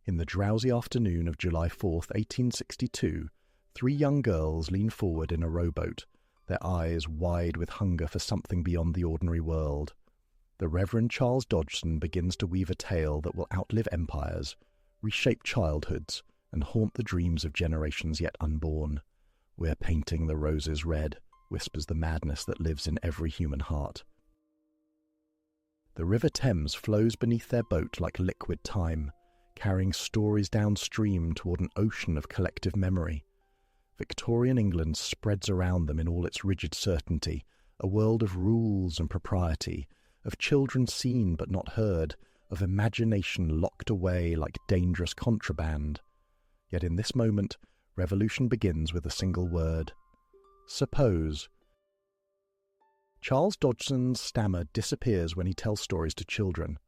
In the drowsy afternoon of July 4th, 1862, 3 young girls lean forward in a rowboat, their eyes wide with hunger for something beyond the ordinary world. The Reverend Charles Dodgson begins to weave a tale that will outlive empires, reshape childhoods, and haunt the dreams of generations yet unborn. "We're painting the roses red," whispers the madness that lives in every human heart. The River Thames flows beneath their boat like liquid time, carrying stories downstream toward an ocean of collective memory. Victorian England spreads around them in all its rigid certainty, a world of rules and propriety, of children seen but not heard, of imagination locked away like dangerous contraband. Yet in this moment, revolution begins with a single word: suppose. Charles Dodgson's stammer disappears when he tells stories to children.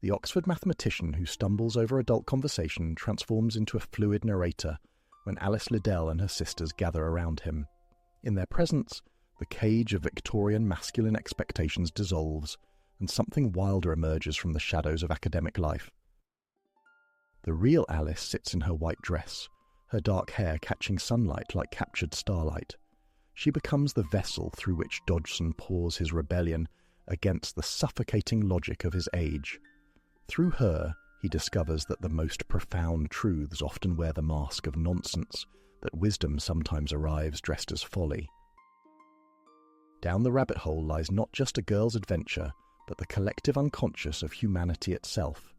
The Oxford mathematician who stumbles over adult conversation transforms into a fluid narrator when Alice Liddell and her sisters gather around him. In their presence, the cage of Victorian masculine expectations dissolves, and something wilder emerges from the shadows of academic life. The real Alice sits in her white dress, her dark hair catching sunlight like captured starlight. She becomes the vessel through which Dodgson pours his rebellion against the suffocating logic of his age. Through her, he discovers that the most profound truths often wear the mask of nonsense, that wisdom sometimes arrives dressed as folly. Down the rabbit hole lies not just a girl's adventure, but the collective unconscious of humanity itself.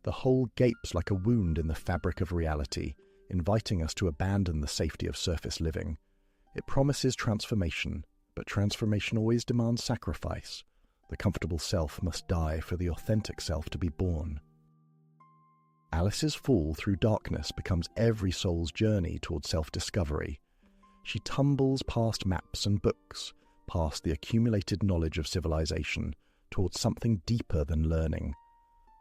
The hole gapes like a wound in the fabric of reality, inviting us to abandon the safety of surface living. It promises transformation, but transformation always demands sacrifice. The comfortable self must die for the authentic self to be born. Alice's fall through darkness becomes every soul's journey toward self-discovery. She tumbles past maps and books, past the accumulated knowledge of civilization, towards something deeper than learning.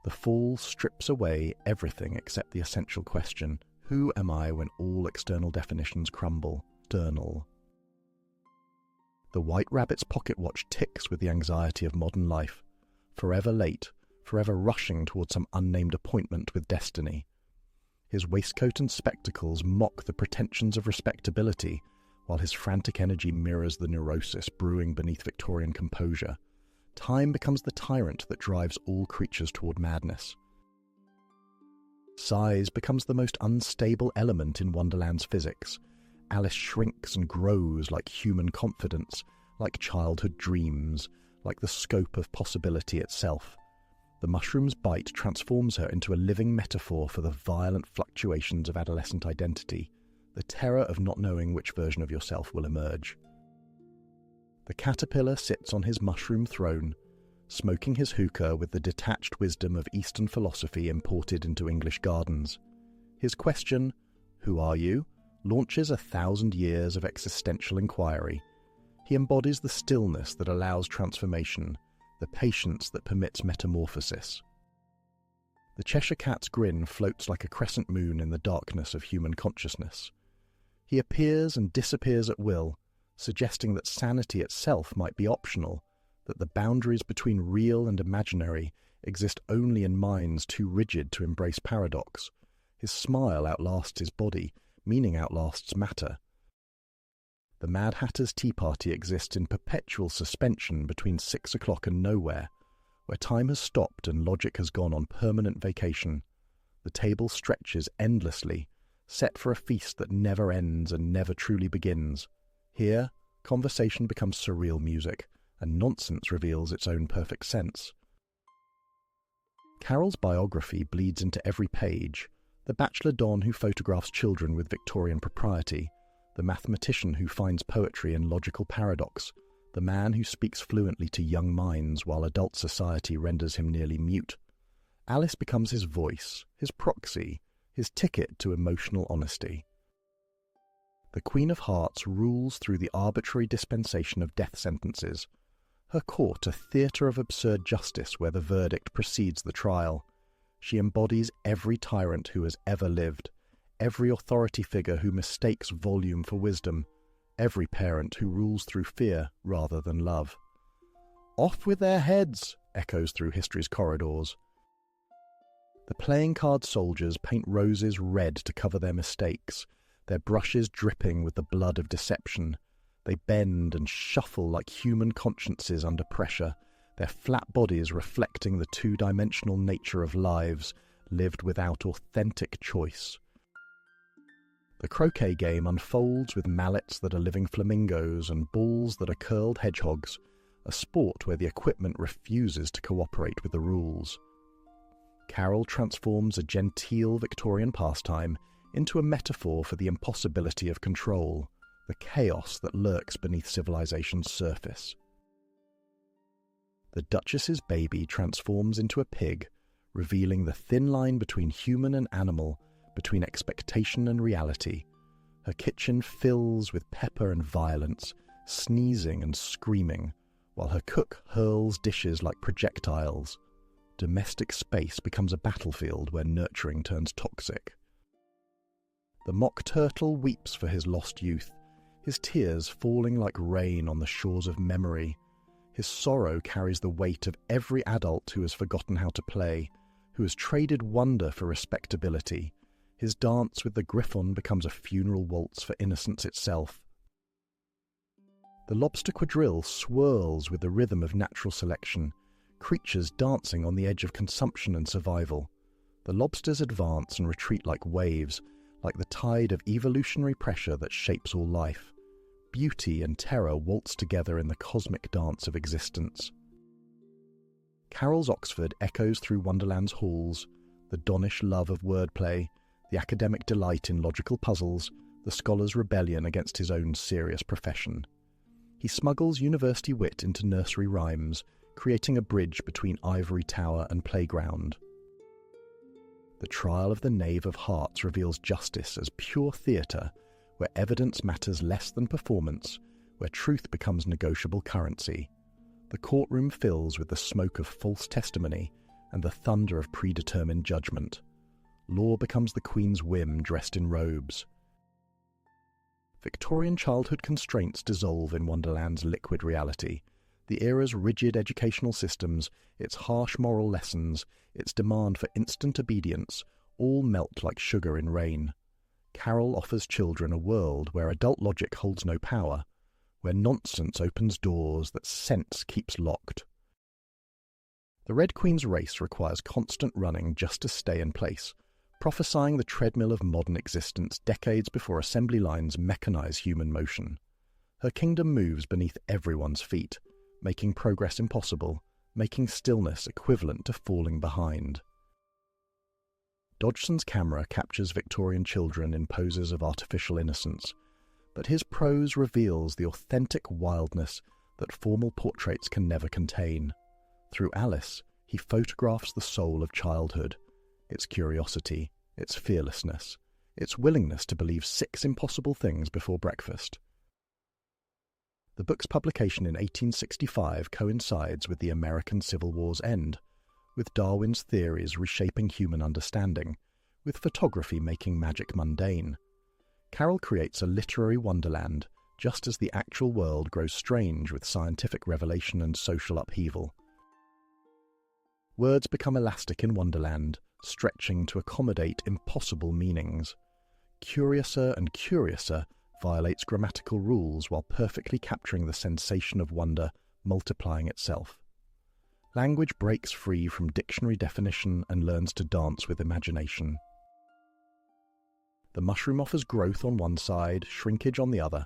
The fall strips away everything except the essential question: who am I when all external definitions crumble? Eternal. The White Rabbit's pocket watch ticks with the anxiety of modern life, forever late, forever rushing towards some unnamed appointment with destiny. His waistcoat and spectacles mock the pretensions of respectability, while his frantic energy mirrors the neurosis brewing beneath Victorian composure. Time becomes the tyrant that drives all creatures toward madness. Size becomes the most unstable element in Wonderland's physics. Alice shrinks and grows like human confidence, like childhood dreams, like the scope of possibility itself. The mushroom's bite transforms her into a living metaphor for the violent fluctuations of adolescent identity, the terror of not knowing which version of yourself will emerge. The caterpillar sits on his mushroom throne, smoking his hookah with the detached wisdom of Eastern philosophy imported into English gardens. His question, "Who are you?" launches 1,000 years of existential inquiry. He embodies the stillness that allows transformation, the patience that permits metamorphosis. The Cheshire Cat's grin floats like a crescent moon in the darkness of human consciousness. He appears and disappears at will, suggesting that sanity itself might be optional, that the boundaries between real and imaginary exist only in minds too rigid to embrace paradox. His smile outlasts his body, meaning outlasts matter. The Mad Hatter's Tea Party exists in perpetual suspension between 6 o'clock and nowhere, where time has stopped and logic has gone on permanent vacation. The table stretches endlessly, set for a feast that never ends and never truly begins. Here, conversation becomes surreal music, and nonsense reveals its own perfect sense. Carroll's biography bleeds into every page: the bachelor don who photographs children with Victorian propriety, the mathematician who finds poetry in logical paradox, the man who speaks fluently to young minds while adult society renders him nearly mute. Alice becomes his voice, his proxy, his ticket to emotional honesty. The Queen of Hearts rules through the arbitrary dispensation of death sentences, her court a theatre of absurd justice where the verdict precedes the trial. She embodies every tyrant who has ever lived, every authority figure who mistakes volume for wisdom, every parent who rules through fear rather than love. "Off with their heads!" echoes through history's corridors. The playing card soldiers paint roses red to cover their mistakes, their brushes dripping with the blood of deception. They bend and shuffle like human consciences under pressure, their flat bodies reflecting the two-dimensional nature of lives lived without authentic choice. The croquet game unfolds with mallets that are living flamingos and balls that are curled hedgehogs, a sport where the equipment refuses to cooperate with the rules. Carroll transforms a genteel Victorian pastime into a metaphor for the impossibility of control, the chaos that lurks beneath civilization's surface. The Duchess's baby transforms into a pig, revealing the thin line between human and animal, between expectation and reality. Her kitchen fills with pepper and violence, sneezing and screaming, while her cook hurls dishes like projectiles. Domestic space becomes a battlefield where nurturing turns toxic. The mock turtle weeps for his lost youth, his tears falling like rain on the shores of memory. His sorrow carries the weight of every adult who has forgotten how to play, who has traded wonder for respectability. His dance with the griffon becomes a funeral waltz for innocence itself. The lobster quadrille swirls with the rhythm of natural selection, creatures dancing on the edge of consumption and survival. The lobsters advance and retreat like waves, like the tide of evolutionary pressure that shapes all life. Beauty and terror waltz together in the cosmic dance of existence. Carroll's Oxford echoes through Wonderland's halls, the donnish love of wordplay, the academic delight in logical puzzles, the scholar's rebellion against his own serious profession. He smuggles university wit into nursery rhymes, creating a bridge between ivory tower and playground. The trial of the Knave of Hearts reveals justice as pure theatre, where evidence matters less than performance, where truth becomes negotiable currency. The courtroom fills with the smoke of false testimony and the thunder of predetermined judgment. Law becomes the Queen's whim dressed in robes. Victorian childhood constraints dissolve in Wonderland's liquid reality. The era's rigid educational systems, its harsh moral lessons, its demand for instant obedience, all melt like sugar in rain. Carroll offers children a world where adult logic holds no power, where nonsense opens doors that sense keeps locked. The Red Queen's race requires constant running just to stay in place, prophesying the treadmill of modern existence decades before assembly lines mechanize human motion. Her kingdom moves beneath everyone's feet, making progress impossible, making stillness equivalent to falling behind. Dodgson's camera captures Victorian children in poses of artificial innocence, but his prose reveals the authentic wildness that formal portraits can never contain. Through Alice, he photographs the soul of childhood, its curiosity, its fearlessness, its willingness to believe 6 impossible things before breakfast. The book's publication in 1865 coincides with the American Civil War's end, with Darwin's theories reshaping human understanding, with photography making magic mundane. Carroll creates a literary wonderland, just as the actual world grows strange with scientific revelation and social upheaval. Words become elastic in Wonderland, stretching to accommodate impossible meanings. Curiouser and curiouser violates grammatical rules while perfectly capturing the sensation of wonder, multiplying itself. Language breaks free from dictionary definition and learns to dance with imagination. The mushroom offers growth on one side, shrinkage on the other,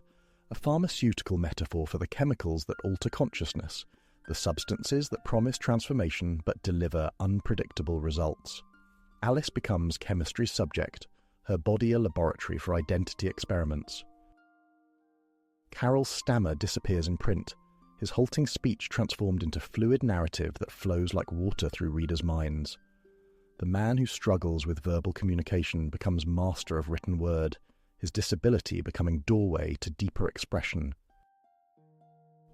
a pharmaceutical metaphor for the chemicals that alter consciousness, the substances that promise transformation but deliver unpredictable results. Alice becomes chemistry's subject, her body a laboratory for identity experiments. Carroll's stammer disappears in print, his halting speech transformed into fluid narrative that flows like water through readers' minds. The man who struggles with verbal communication becomes master of written word, his disability becoming doorway to deeper expression.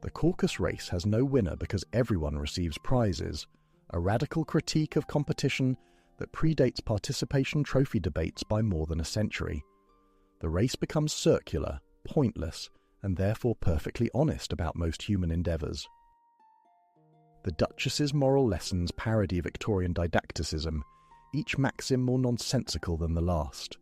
The caucus race has no winner because everyone receives prizes, a radical critique of competition that predates participation trophy debates by more than a century. The race becomes circular, pointless, and therefore perfectly honest about most human endeavours. The Duchess's moral lessons parody Victorian didacticism, each maxim more nonsensical than the last.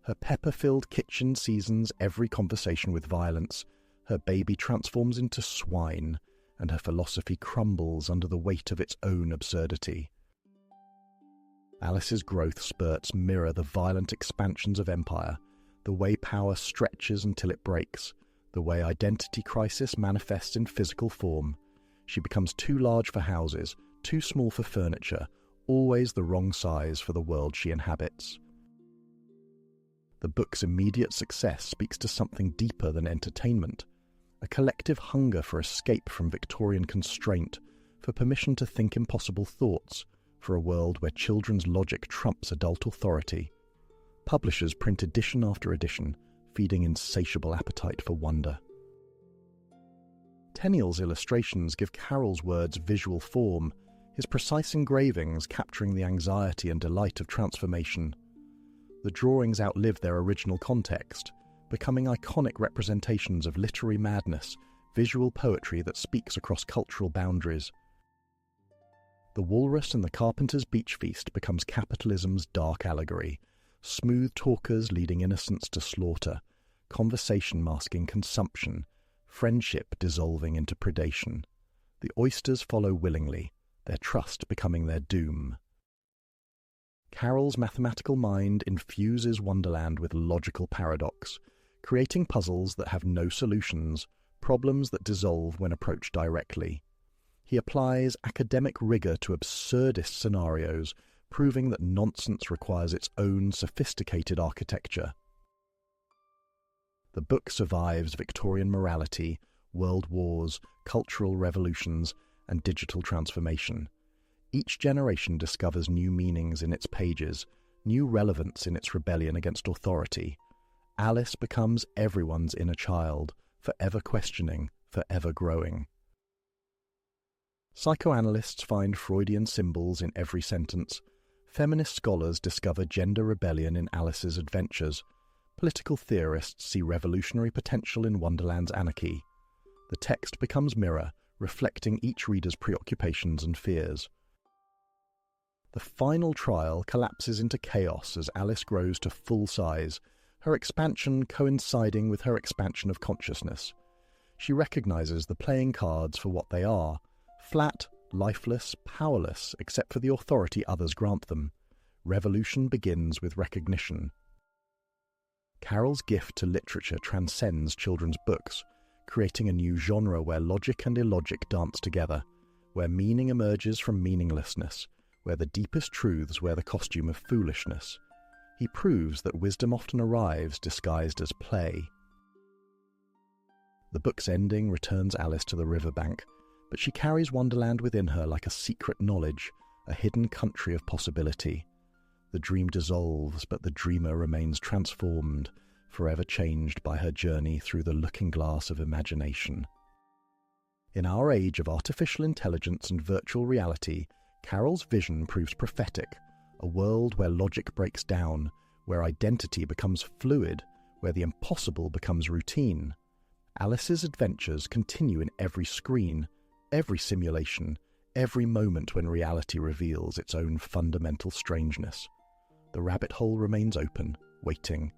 Her pepper-filled kitchen seasons every conversation with violence, her baby transforms into swine, and her philosophy crumbles under the weight of its own absurdity. Alice's growth spurts mirror the violent expansions of empire, the way power stretches until it breaks, the way identity crisis manifests in physical form. She becomes too large for houses, too small for furniture, always the wrong size for the world she inhabits. The book's immediate success speaks to something deeper than entertainment, a collective hunger for escape from Victorian constraint, for permission to think impossible thoughts, for a world where children's logic trumps adult authority. Publishers print edition after edition, feeding insatiable appetite for wonder. Tenniel's illustrations give Carroll's words visual form, his precise engravings capturing the anxiety and delight of transformation. The drawings outlive their original context, becoming iconic representations of literary madness, visual poetry that speaks across cultural boundaries. The walrus in the Carpenter's Beach Feast becomes capitalism's dark allegory, smooth talkers leading innocents to slaughter, conversation masking consumption, friendship dissolving into predation. The oysters follow willingly, their trust becoming their doom. Carroll's mathematical mind infuses Wonderland with logical paradox, creating puzzles that have no solutions, problems that dissolve when approached directly. He applies academic rigour to absurdist scenarios, proving that nonsense requires its own sophisticated architecture. The book survives Victorian morality, world wars, cultural revolutions, and digital transformation. Each generation discovers new meanings in its pages, new relevance in its rebellion against authority. Alice becomes everyone's inner child, forever questioning, forever growing. Psychoanalysts find Freudian symbols in every sentence. Feminist scholars discover gender rebellion in Alice's adventures. Political theorists see revolutionary potential in Wonderland's anarchy. The text becomes mirror, reflecting each reader's preoccupations and fears. The final trial collapses into chaos as Alice grows to full size, her expansion coinciding with her expansion of consciousness. She recognizes the playing cards for what they are: flat, lifeless, powerless except for the authority others grant them. Revolution begins with recognition. Carroll's gift to literature transcends children's books, creating a new genre where logic and illogic dance together, where meaning emerges from meaninglessness, where the deepest truths wear the costume of foolishness. He proves that wisdom often arrives disguised as play. The book's ending returns Alice to the riverbank, but she carries Wonderland within her like a secret knowledge, a hidden country of possibility. The dream dissolves, but the dreamer remains transformed, forever changed by her journey through the looking glass of imagination. In our age of artificial intelligence and virtual reality, Carroll's vision proves prophetic, a world where logic breaks down, where identity becomes fluid, where the impossible becomes routine. Alice's adventures continue in every screen, every simulation, every moment when reality reveals its own fundamental strangeness. The rabbit hole remains open, waiting,